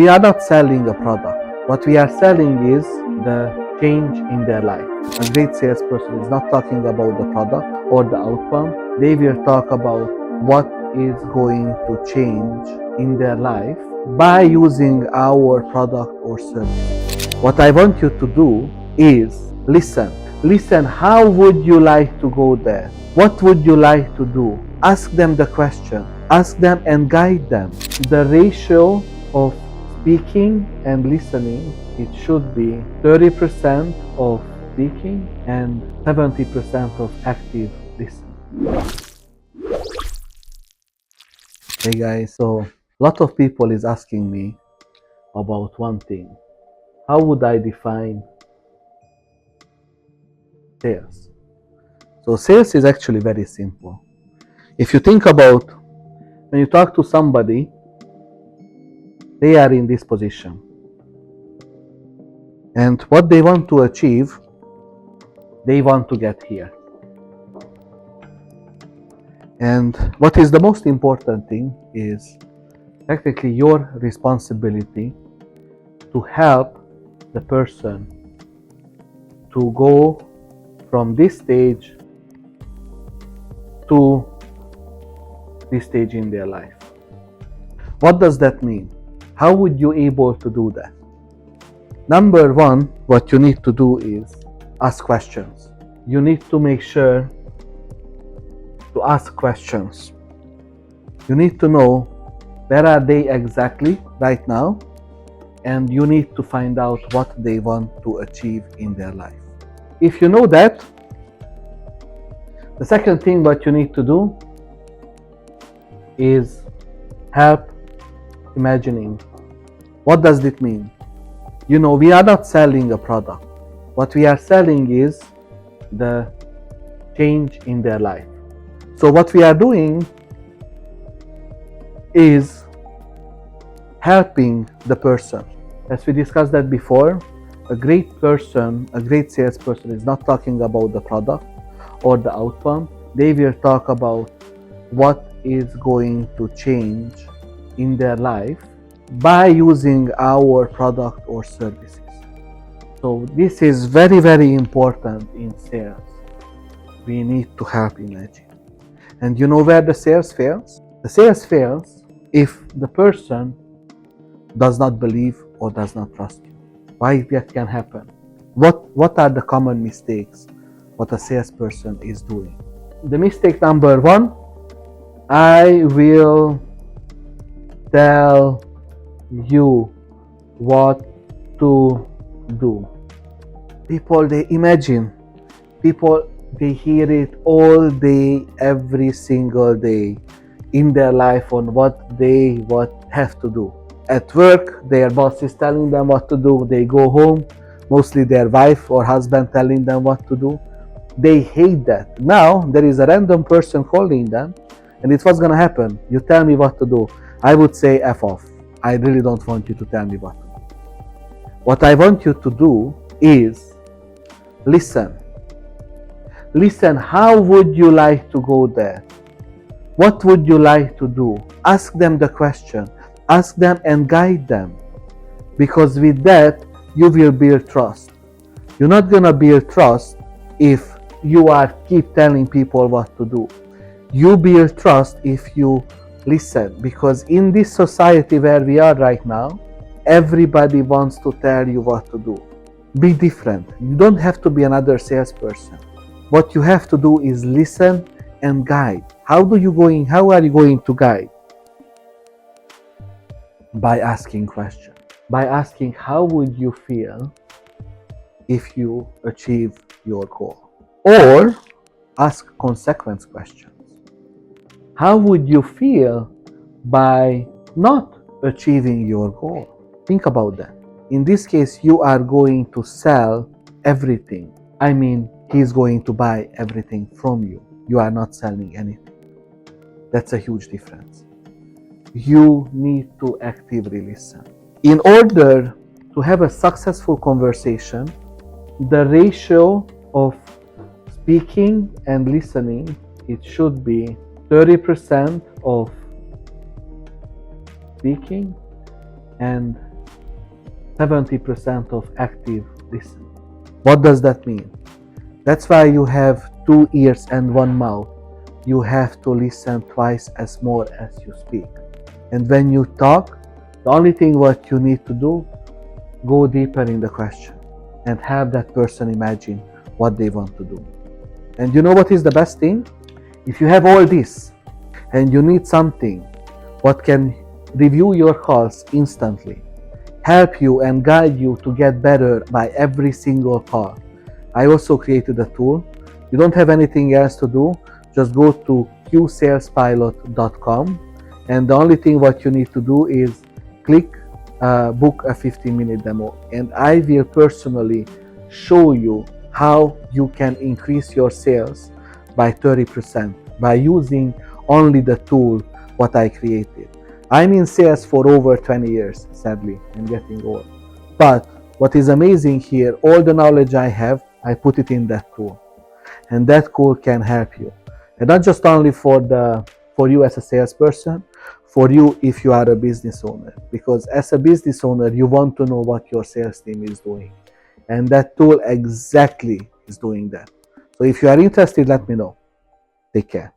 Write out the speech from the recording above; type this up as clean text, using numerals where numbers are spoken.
We are not selling a product. What we are selling is the change in their life. A great salesperson is not talking about the product or the outcome. They will talk about what is going to change in their life by using our product or service. What I want you to do is listen. Listen, how would you like to go there? What would you like to do? Ask them the question. Ask them and guide them. The ratio of speaking and listening, it should be 30% of speaking and 70% of active listening. Hey guys, so a lot of people is asking me about one thing. How would I define sales? So sales is actually very simple. If you think about when you talk to somebody, they are in this position. And what they want to achieve, they want to get here. And what is the most important thing is technically your responsibility to help the person to go from this stage to this stage in their life. What does that mean? How would you able to do that? Number one, what you need to do is ask questions. You need to make sure to ask questions. You need to know where are they exactly right now, and you need to find out what they want to achieve in their life. If you know that, the second thing what you need to do is help imagining. What does it mean? You know, we are not selling a product. What we are selling is the change in their life. So what we are doing is helping the person. As we discussed that before, a great person, a great salesperson is not talking about the product or the outcome. They will talk about what is going to change in their life by using our product or services. So this is very, very important in sales. We need to help imagine. And you know where the sales fails? The sales fails if the person does not believe or does not trust you. Why that can happen? What are the common mistakes what a salesperson is doing? The mistake number one, I will tell you what to do. People, they imagine. People, they hear it all day, every single day in their life on what they have to do. At work, their boss is telling them what to do. They go home, mostly their wife or husband telling them what to do. They hate that. Now, there is a random person calling them, and it's what's going to happen. You tell me what to do. I would say F off. I really don't want you to tell me what to do. What I want you to do is listen. Listen, how would you like to go there? What would you like to do? Ask them the question. Ask them and guide them. Because with that, you will build trust. You're not going to build trust if you are keep telling people what to do. You build trust if you listen. Because in this society where we are right now, everybody wants to tell you what to do. Be different. You don't have to be another salesperson. What you have to do is listen and guide. How are you going to guide? By asking questions. By asking, how would you feel if you achieve your goal? Or ask consequence questions. How would you feel by not achieving your goal? Think about that. In this case, you are going to sell everything. I mean, he's going to buy everything from you. You are not selling anything. That's a huge difference. You need to actively listen. In order to have a successful conversation, the ratio of speaking and listening, it should be 30% of speaking and 70% of active listen. What does that mean? That's why you have 2 ears and 1 mouth. You have to listen twice as more as you speak. And when you talk, the only thing what you need to do, go deeper in the question and have that person imagine what they want to do. And you know what is the best thing? If you have all this and you need something what can review your calls instantly, help you and guide you to get better by every single call, I also created a tool. You don't have anything else to do, just go to QSALESpilot.com, and the only thing what you need to do is click book a 15-minute demo, and I will personally show you how you can increase your sales by 30% by using only the tool what I created. I'm in sales for over 20 years, sadly, I'm getting old. But what is amazing here, all the knowledge I have, I put it in that tool. And that tool can help you. And not just only for you as a salesperson, for you if you are a business owner. Because as a business owner, you want to know what your sales team is doing. And that tool exactly is doing that. So if you are interested, let me know. Take care.